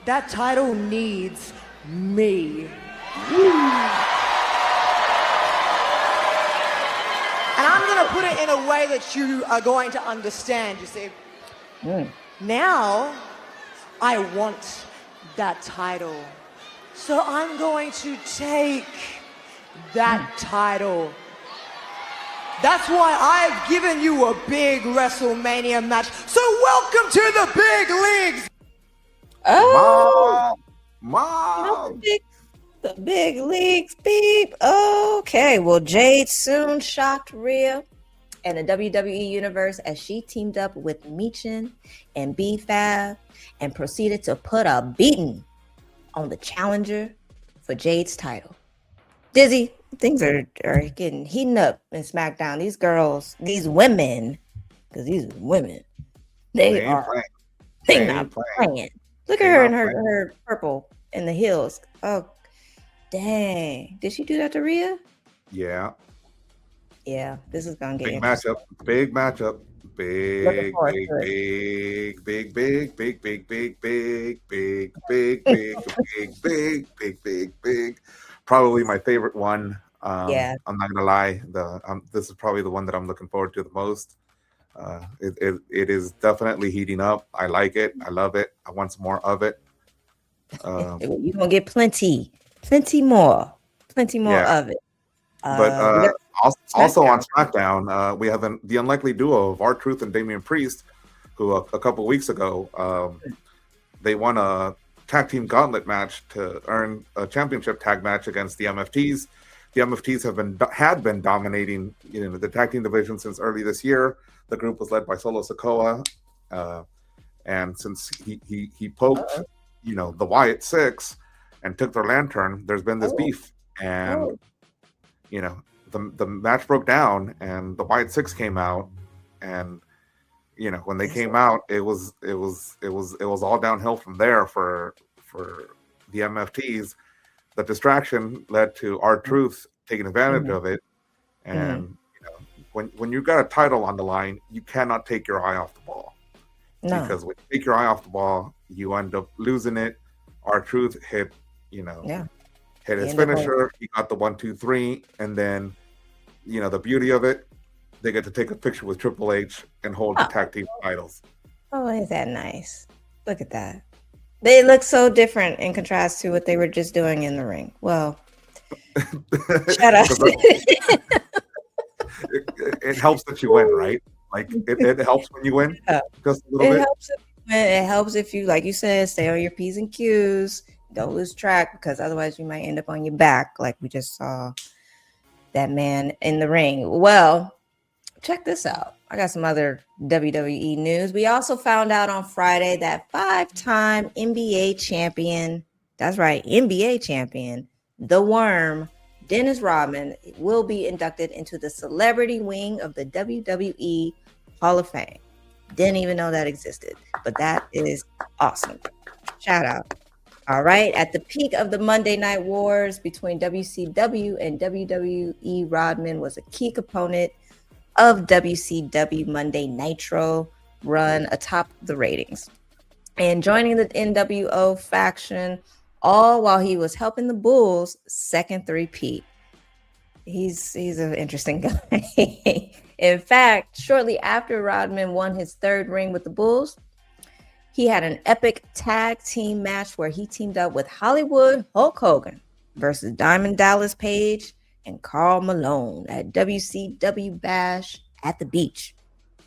that title needs me. And I'm going to put it in a way that you are going to understand, you see. Now, I want that title. So I'm going to take that title. That's why I've given you a big WrestleMania match. So welcome to the big leagues. Oh, Mom. The big leagues, beep. Okay, well, Jade soon shocked Rhea and the WWE Universe as she teamed up with Michin and B-Fab and proceeded to put a beating on the challenger for Jade's title. Dizzy, things are getting heating up in SmackDown. These girls, these women, because these are women, they're not playing. Look at her in her purple in the heels. Oh, dang. Did she do that to Rhea? Yeah. Yeah, this is going to get Big interesting. matchup. Big matchup. Looking Big, forward big, to it. big, big, big, big, big, big, big, big, big, big, big, big, big, big. Probably my favorite one. Yeah. I'm not gonna lie. This is probably the one that I'm looking forward to the most. It is definitely heating up. I like it. I love it. I want some more of it. You're gonna get plenty more Yeah. of it. But also on SmackDown, we have the unlikely duo of R-Truth and Damian Priest, who a couple weeks ago they won a tag team gauntlet match to earn a championship tag match against the MFTs. The MFTs had been dominating, the tag team division since early this year. The group was led by Solo Sikoa, and since he poked, the Wyatt Six and took their lantern, there's been this beef, and the match broke down, and the Wyatt Six came out, and when they came out, it was all downhill from there for the MFTs. The distraction led to R-Truth taking advantage of it, and when you got a title on the line, you cannot take your eye off the ball. No. Because when you take your eye off the ball, you end up losing it. R-Truth hit his finisher. He got the 1, 2, 3, and then the beauty of it, they get to take a picture with Triple H and hold the tag team titles. Oh, is that nice? Look at that. They look so different in contrast to what they were just doing in the ring. Well, shut up. It helps that you win, right? Like it helps when you win, just a little bit. It helps if you, like you said, stay on your P's and Q's. Don't lose track, because otherwise you might end up on your back, like we just saw that man in the ring. Well, check this out. I got some other WWE news. We also found out on Friday that 5-time NBA champion, that's right, NBA champion, the Worm, Dennis Rodman, will be inducted into the celebrity wing of the WWE Hall of Fame. Didn't even know that existed, but that is awesome. Shout out. All right, at the peak of the Monday Night Wars between WCW and WWE, Rodman was a key component of WCW Monday Nitro run atop the ratings, and joining the NWO faction, all while he was helping the Bulls' second three-peat. He's an interesting guy. In fact, shortly after Rodman won his third ring with the Bulls, he had an epic tag team match where he teamed up with Hollywood Hulk Hogan versus Diamond Dallas Page and Karl Malone at WCW Bash at the Beach.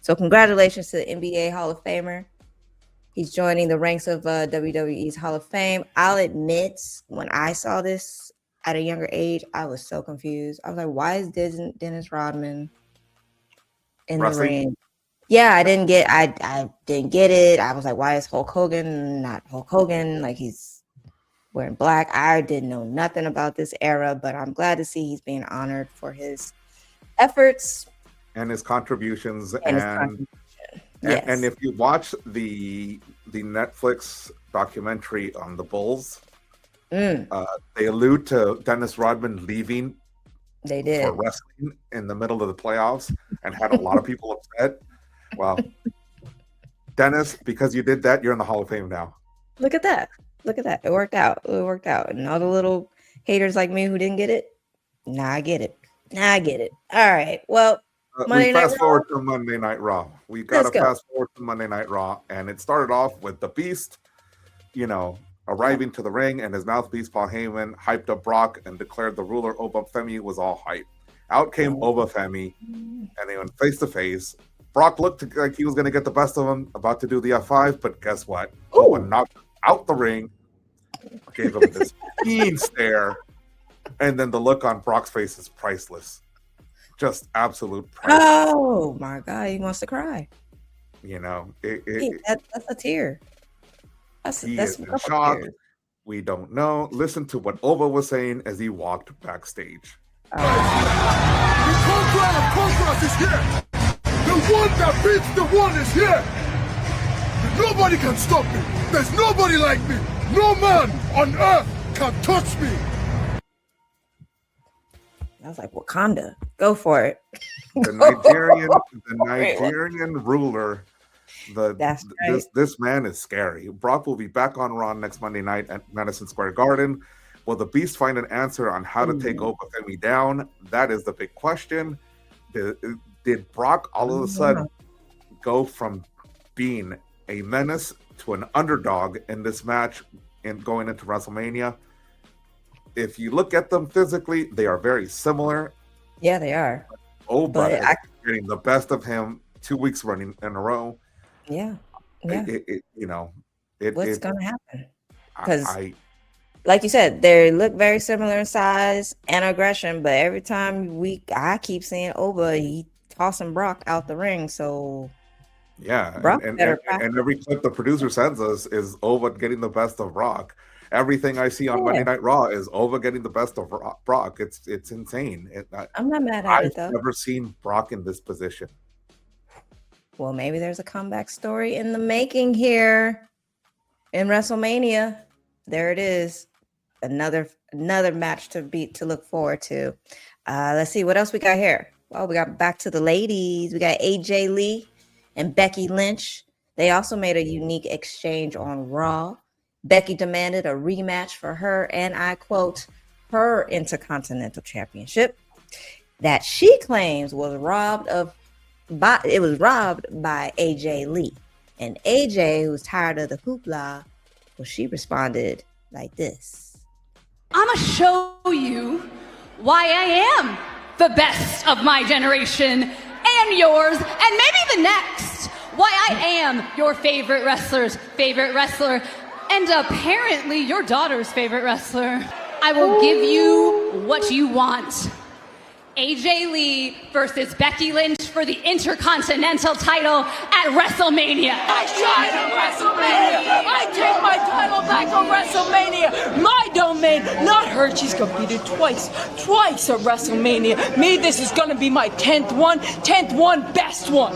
So congratulations to the NBA Hall of Famer. He's joining the ranks of WWE's Hall of Fame. I'll admit, when I saw this at a younger age, I was so confused. I was like, why is Dennis Rodman in the ring? Yeah, I didn't get it. I was like, why is Hulk Hogan not Hulk Hogan? Like, he's wearing black. I didn't know nothing about this era, but I'm glad to see he's being honored for his efforts and his contributions. And if you watch the Netflix documentary on the Bulls, they allude to Dennis Rodman leaving. They did for wrestling in the middle of the playoffs and had a lot of people upset. Well, Dennis, because you did that, you're in the Hall of Fame now. Look at that. It worked out. And all the little haters like me who didn't get it, now I get it. All right. Well, we fast forward to Monday Night Raw. We got to fast forward to Monday Night Raw. And it started off with the Beast, arriving to the ring, and his mouthpiece, Paul Heyman, hyped up Brock and declared the ruler, Oba Femi, was all hype. Out came Oba Femi, and they went face to face. Brock looked like he was going to get the best of him, about to do the F5, but guess what? Oba knocked him out the ring, gave him this mean stare, and then the look on Brock's face is priceless. Just absolute priceless. Oh, my God. He wants to cry. That's a tear. That's in shock. Tears. We don't know. Listen to what Oba was saying as he walked backstage. The Conqueror is here. The one that beats the one is here. Nobody can stop me. There's nobody like me. No man on earth can touch me. I was like, Wakanda, go for it. The Nigerian ruler. This man is scary. Brock will be back on Raw next Monday night at Madison Square Garden. Will the Beast find an answer on how to take Oba Femi down? That is the big question. Did Brock all of a sudden go from being a menace to an underdog in this match and going into WrestleMania? If you look at them physically, they are very similar. Yeah, they are. Oba is getting the best of him 2 weeks running in a row. Yeah. What's going to happen? Because, like you said, they look very similar in size and aggression, but every time I keep seeing Oba, he tossing Brock out the ring. So, yeah, and every clip the producer sends us is Oba getting the best of Brock. Everything I see on Monday Night Raw is Oba getting the best of Brock. It's insane. I'm not mad at it, though. I've never seen Brock in this position. Well, maybe there's a comeback story in the making here in WrestleMania. There it is. Another match to look forward to. Let's see what else we got here. Well, we got back to the ladies. We got AJ Lee and Becky Lynch. They also made a unique exchange on Raw. Becky demanded a rematch for her, and I quote, her Intercontinental Championship that she claims was robbed by AJ Lee. And AJ, who's tired of the hoopla, well, she responded like this. I'ma show you why I am the best of my generation and yours, and maybe the next. Why I am your favorite wrestler's favorite wrestler, and apparently your daughter's favorite wrestler. I will give you what you want. AJ Lee versus Becky Lynch for the Intercontinental title at WrestleMania. I shine at WrestleMania. I take my title back on WrestleMania. My domain, not her. She's competed twice at WrestleMania. Me, this is gonna be my 10th one, best one.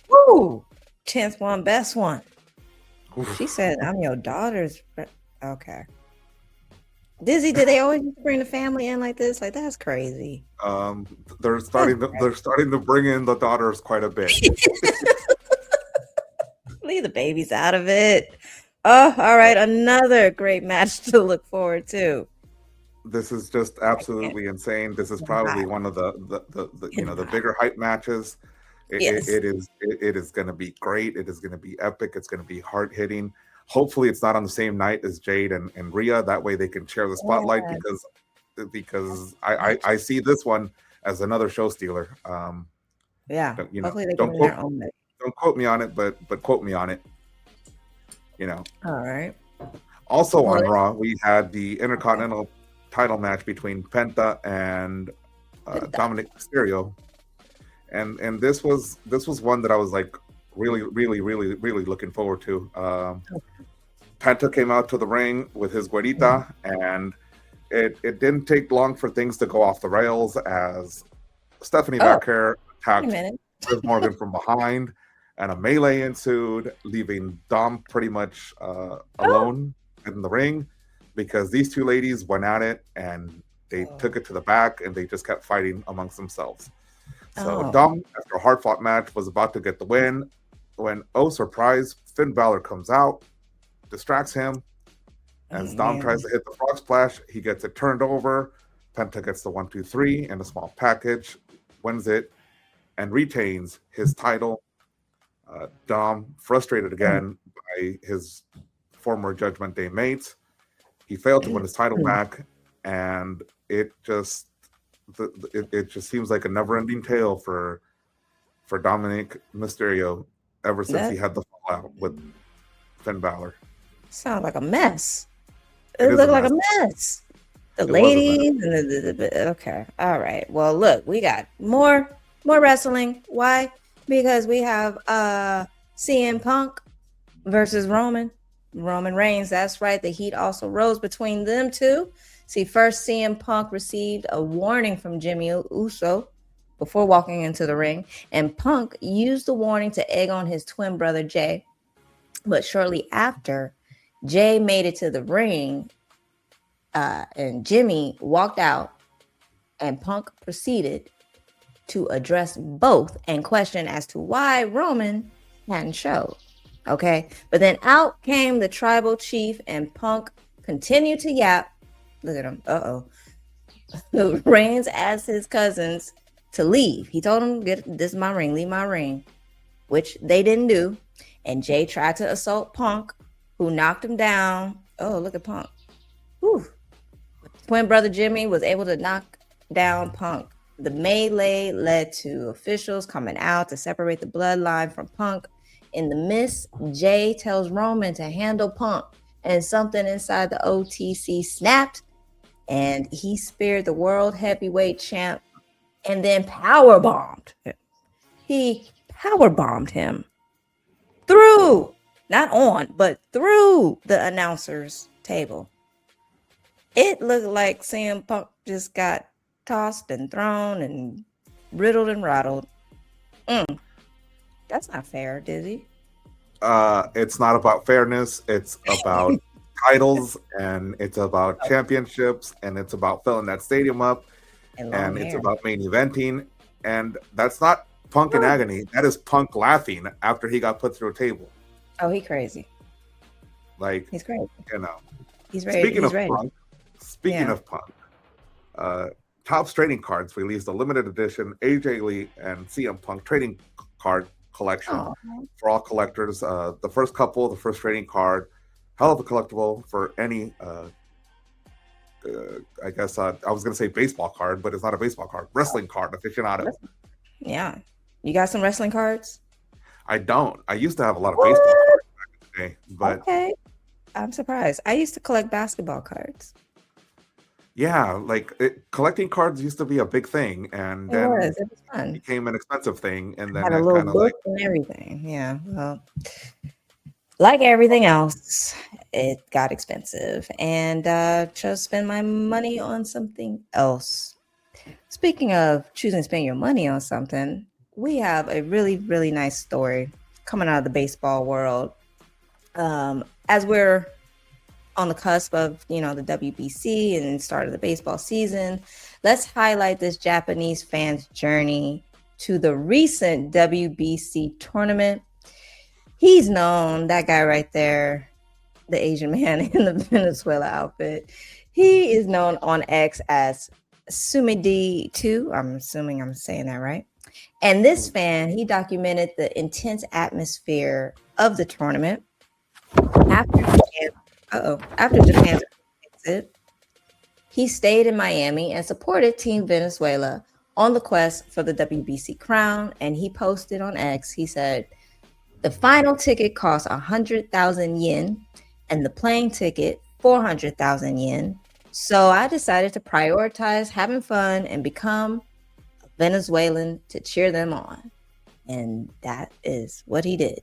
Woo! 10th one, best one. She said, I'm your daughter's. Okay. Dizzy, did they always bring the family in like this? Like, that's crazy. They're starting to bring in the daughters quite a bit. Leave the babies out of it. Oh, all right. Another great match to look forward to. This is just absolutely insane. This is probably one of the bigger hype matches. It is going to be great. It is going to be epic. It's going to be hard hitting. Hopefully, it's not on the same night as Jade and Rhea. That way, they can share the spotlight because I see this one as another show stealer. Hopefully they don't quote me on it, but quote me on it. All right. Also on Raw, we had the Intercontinental title match between Penta and Dominic Mysterio. And this was one that I was like really looking forward to. Penta came out to the ring with his guarita, and it didn't take long for things to go off the rails as Stephanie Baker attacked Liv Morgan from behind, and a melee ensued, leaving Dom pretty much alone in the ring because these two ladies went at it and they took it to the back and they just kept fighting amongst themselves. So Dom, after a hard-fought match, was about to get the win when, oh surprise, Finn Balor comes out, distracts him. As Dom tries to hit the frog splash, he gets it turned over. Penta gets the 1, 2, 3 in a small package, wins it, and retains his title. Dom, frustrated again by his former Judgment Day mates, he failed to win his title back, and it just seems like a never-ending tale for Dominic Mysterio ever since he had the fallout with Finn Balor. Sounds like a mess. It looked like a mess. The ladies and the okay. All right. Well, look, we got more wrestling. Why? Because we have CM Punk versus Roman Reigns. That's right. The heat also rose between them two. See, first CM Punk received a warning from Jimmy Uso before walking into the ring, and Punk used the warning to egg on his twin brother Jay. But shortly after, Jay made it to the ring, and Jimmy walked out, and Punk proceeded to address both and question as to why Roman hadn't showed. Okay, but then out came the tribal chief, and Punk continued to yap. Look at him. Reigns asked his cousins to leave. He told them, this is my ring, leave my ring, which they didn't do. And Jay tried to assault Punk, who knocked him down. Oh, look at Punk. Whew. Twin brother Jimmy was able to knock down Punk. The melee led to officials coming out to separate the bloodline from Punk. In the midst, Jay tells Roman to handle Punk, and something inside the OTC snapped, and he speared the world heavyweight champ and then powerbombed him. He powerbombed him through, not on, but through the announcer's table. It looked like CM Punk just got tossed and thrown and riddled and rattled. That's not fair, Dizzy. It's not about fairness. It's about titles, and it's about championships, and it's about filling that stadium up, and it's about main eventing. And that's not Punk in agony. That is Punk laughing after he got put through a table. Oh, he crazy. Like, he's crazy. You know. He's ready. Speaking of Punk, Topps Trading Cards released a limited edition AJ Lee and CM Punk trading card collection for all collectors. The first trading card, hell of a collectible for any, I guess I was going to say baseball card, but it's not a baseball card, wrestling card aficionado. Yeah. You got some wrestling cards? I don't. I used to have a lot of baseball cards back in the day, but okay. I'm surprised. I used to collect basketball cards. Yeah, like collecting cards used to be a big thing, and then it was fun. Became an expensive thing, and then had a little book and everything. Yeah, well, like everything else, it got expensive, and chose to spend my money on something else. Speaking of choosing to spend your money on something, we have a really, really nice story coming out of the baseball world. As we're on the cusp of, the WBC and start of the baseball season, let's highlight this Japanese fan's journey to the recent WBC tournament. He's known, that guy right there, the Asian man in the Venezuela outfit. He is known on X as Sumidi2. I'm assuming I'm saying that right. And this fan, he documented the intense atmosphere of the tournament. After Japan's exit, he stayed in Miami and supported Team Venezuela on the quest for the WBC crown. And he posted on X, he said, the final ticket cost 100,000 yen and the playing ticket 400,000 yen. So I decided to prioritize having fun and become a Venezuelan to cheer them on. And that is what he did.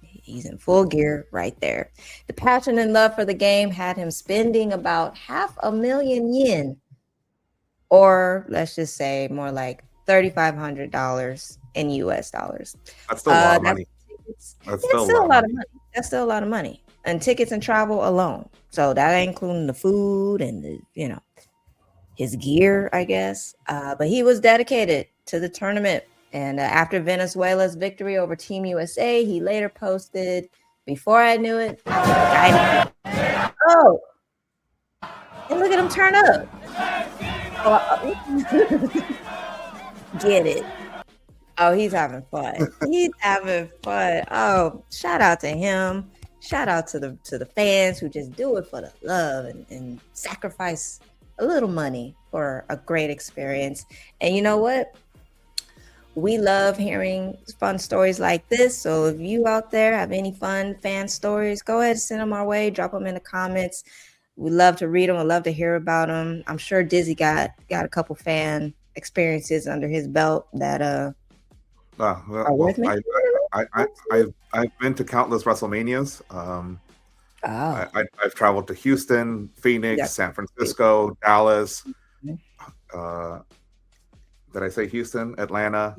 He's in full gear right there. The passion and love for the game had him spending about 500,000 yen, or let's just say more like $3,500 in US dollars. That's still a lot of money. That's still a lot of money. That's still a lot of money. And tickets and travel alone. So that ain't including the food and the, his gear, I guess. But he was dedicated to the tournament. And after Venezuela's victory over Team USA, he later posted, before I knew it, and look at him turn up. Get it. Oh, he's having fun. He's having fun. Oh, shout out to him. Shout out to the fans who just do it for the love and sacrifice a little money for a great experience. And you know what? We love hearing fun stories like this. So if you out there have any fun fan stories, go ahead and send them our way. Drop them in the comments. We love to read them. We love to hear about them. I'm sure Dizzy got a couple fan experiences under his belt that are worth me. I've been to countless WrestleManias. I've traveled to Houston, Phoenix, San Francisco, Dallas. Did I say Houston, Atlanta?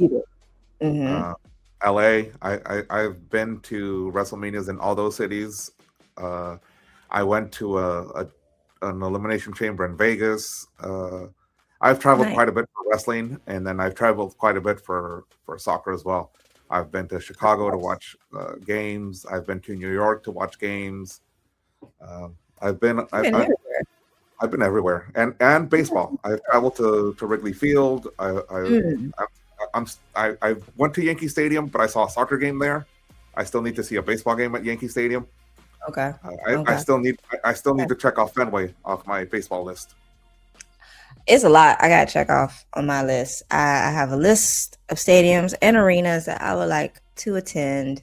LA. I've been to WrestleManias in all those cities. I went to an elimination chamber in Vegas. I've traveled quite a bit for wrestling, and then I've traveled quite a bit for soccer as well. I've been to Chicago to watch games. I've been to New York to watch games. I've been everywhere, and baseball. I've traveled to Wrigley Field. I went to Yankee Stadium, but I saw a soccer game there. I still need to see a baseball game at Yankee Stadium. Okay. I still need to check off Fenway off my baseball list. It's a lot I gotta check off on my list. I have a list of stadiums and arenas that I would like to attend.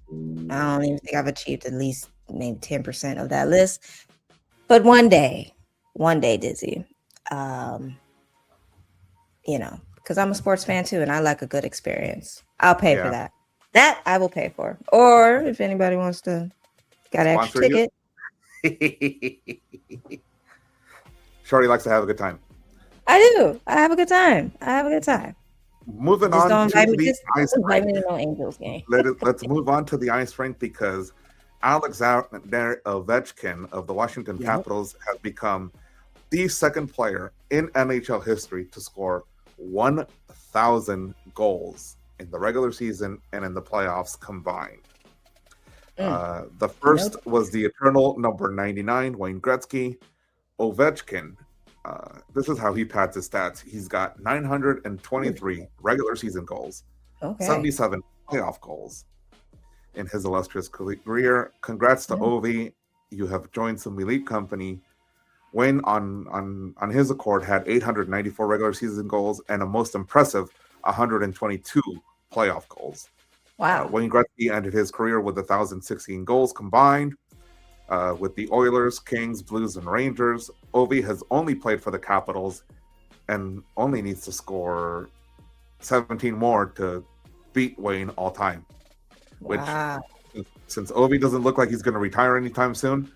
I don't even think I've achieved at least maybe 10% of that list. But one day, Dizzy, because I'm a sports fan too, and I like a good experience. I'll pay for that. That I will pay for. Or if anybody wants to got an extra ticket. Shorty likes to have a good time. I do. I have a good time. Moving just on to the ice rink. Me to no Angels game. Let's move on to the ice rink because Alexander Ovechkin of the Washington Capitals has become the second player in NHL history to score 1,000 goals in the regular season and in the playoffs combined. The first was the eternal number 99, Wayne Gretzky. Ovechkin, this is how he pads his stats. He's got 923 regular season goals, 77 playoff goals in his illustrious career. Congrats to Ovi. You have joined some elite company. Wayne, on his accord, had 894 regular season goals and a most impressive 122 playoff goals. Wow. Wayne Gretzky ended his career with 1,016 goals combined with the Oilers, Kings, Blues, and Rangers. Ovi has only played for the Capitals and only needs to score 17 more to beat Wayne all time. Which, since Ovi doesn't look like he's going to retire anytime soon,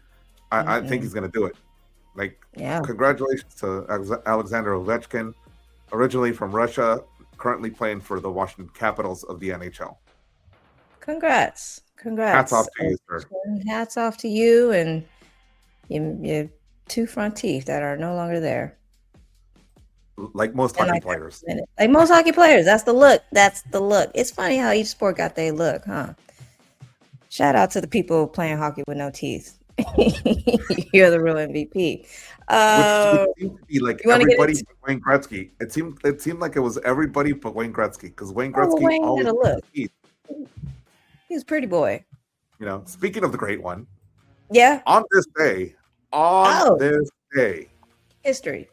I think he's going to do it. Congratulations to Alexander Ovechkin, originally from Russia, currently playing for the Washington Capitals of the NHL. Congrats. Hats off to you, sir. Hats off to you and your two front teeth that are no longer there. Like most hockey players. Like most hockey players. That's the look. It's funny how each sport got their look, huh? Shout out to the people playing hockey with no teeth. You're the real MVP. Which seemed to be like everybody but Wayne Gretzky. It seemed like it was everybody but Wayne Gretzky because Wayne Gretzky always had a look. He was a pretty boy. Speaking of the great one. Yeah. On this day, history.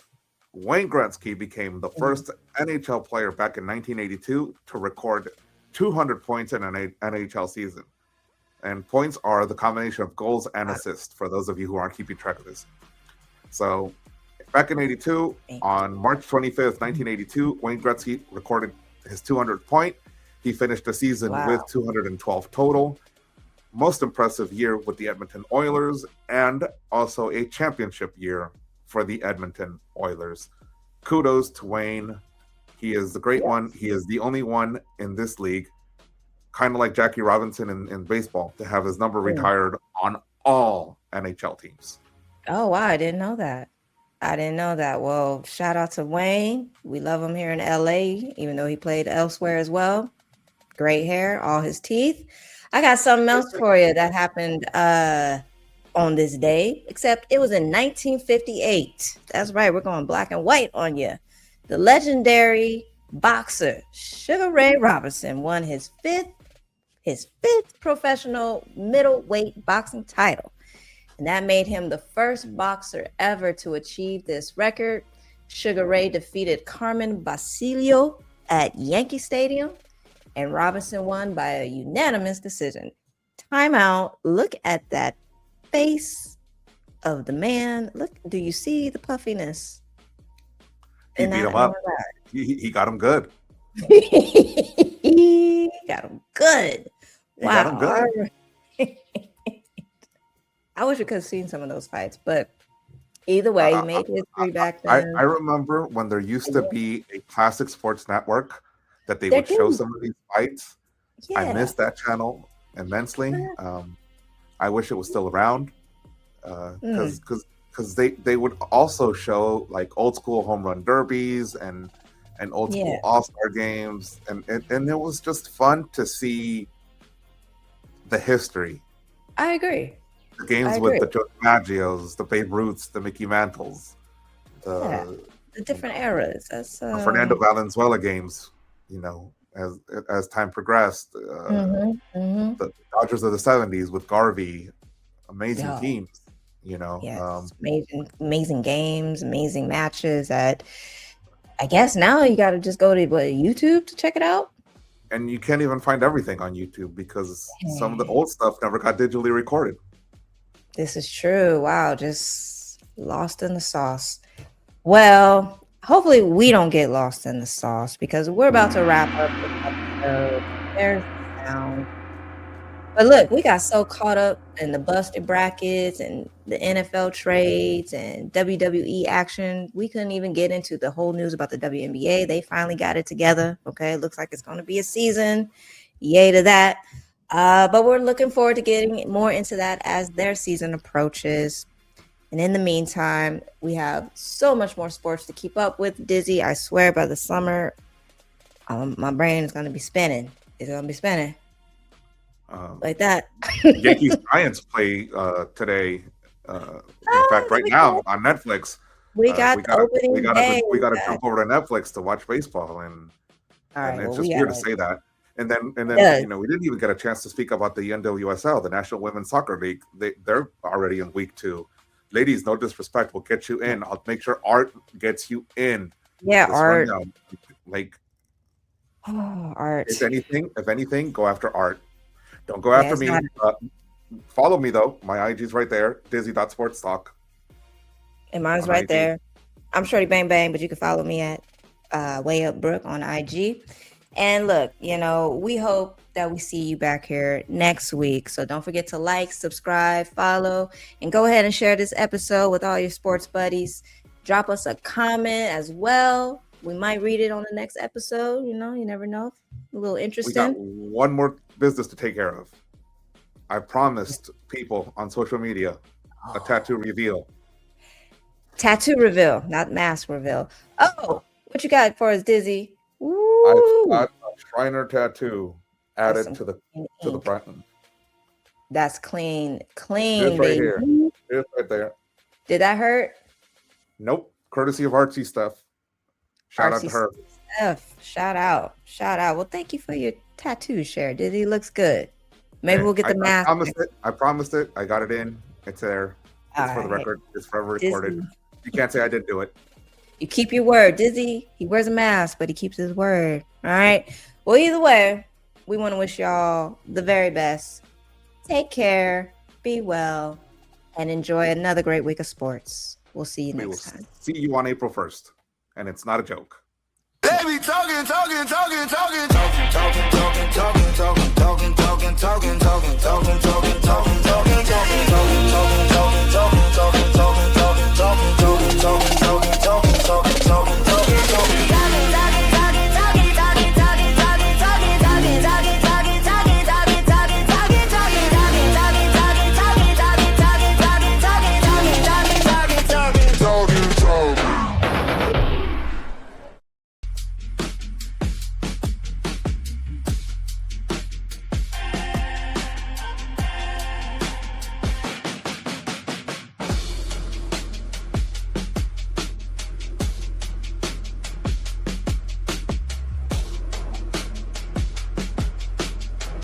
Wayne Gretzky became the first NHL player back in 1982 to record 200 points in an NHL season. And points are the combination of goals and assists, for those of you who aren't keeping track of this. So, back in 82, on March 25th, 1982, Wayne Gretzky recorded his 200th point. He finished the season with 212 total. Most impressive year with the Edmonton Oilers, and also a championship year for the Edmonton Oilers. Kudos to Wayne. He is the great one. He is the only one in this league, kind of like Jackie Robinson in baseball, to have his number retired on all NHL teams. Oh, wow. I didn't know that. Well, shout out to Wayne. We love him here in LA, even though he played elsewhere as well. Great hair, all his teeth. I got something else for you that happened on this day, except it was in 1958. That's right. We're going black and white on you. The legendary boxer Sugar Ray Robinson won his fifth professional middleweight boxing title. And that made him the first boxer ever to achieve this record. Sugar Ray defeated Carmen Basilio at Yankee Stadium, and Robinson won by a unanimous decision. Timeout. Look at that face of the man. Look, do you see the puffiness? He beat him up. He got him good. He got him good. Got him good. I wish we could have seen some of those fights, but either way, he made history back then. I remember when there used to be a classic sports network that they would show some of these fights. I missed that channel immensely. I wish it was still around because they would also show like old school home run derbies and old school all-star games, and it was just fun to see the history. I agree. The games with the Joe DiMaggios, the Babe Ruths, the Mickey Mantles, the different eras. That's the Fernando Valenzuela games, you know, as time progressed. The Dodgers of the 70s with Garvey, amazing teams, you know. Amazing games, amazing matches. That I guess now you got to just go to YouTube to check it out. And you can't even find everything on YouTube because some of the old stuff never got digitally recorded. This is true. Wow, just lost in the sauce. Well, hopefully we don't get lost in the sauce because we're about to wrap up this episode. There's sound. But look, we got so caught up in the busted brackets and the NFL trades and WWE action, we couldn't even get into the whole news about the WNBA. They finally got it together. Okay, looks like it's going to be a season. Yay to that. But we're looking forward to getting more into that as their season approaches. And in the meantime, we have so much more sports to keep up with. Dizzy, I swear by the summer, my brain is going to be spinning. It's going to be spinning. Like that. Yankees Giants play today. In fact, right now on Netflix. We got to jump over to Netflix to watch baseball, and it's just weird to say that. And then you know, we didn't even get a chance to speak about the NWSL, the National Women's Soccer League. They're already in week 2. Ladies, no disrespect, we'll get you in. I'll make sure Art gets you in. Yeah, Art. Art. If anything, go after Art. Don't go after me. Follow me though. My IG's right there. Dizzy.sportstalk. And mine's right there. I'm Shorty Bang Bang, but you can follow me at Way Up Brook on IG. And look, you know, we hope that we see you back here next week. So don't forget to like, subscribe, follow, and go ahead and share this episode with all your sports buddies. Drop us a comment as well. We might read it on the next episode. You know, you never know. A little interesting. We got one more business to take care of. I promised people on social media a tattoo reveal. Tattoo reveal, not mask reveal. Oh, what you got for us, Dizzy? Ooh. I've got a Shriner tattoo added to the front. That's clean, It's right baby. here. It's right there. Did that hurt? Nope. Courtesy of Artsy Stuff. Shout out to her. Shout out. Well, thank you for your tattoo share, Dizzy. Looks good. Maybe we'll get the mask. I promised it. I got it in. It's there. It's for the record. It's forever recorded. Dizzy. You can't say I didn't do it. You keep your word. Dizzy, he wears a mask, but he keeps his word. All right. Well, either way, we want to wish y'all the very best. Take care, be well, and enjoy another great week of sports. We'll see you next time. See you on April 1st. And it's not a joke. They be talking, talking, talking, talking, talking,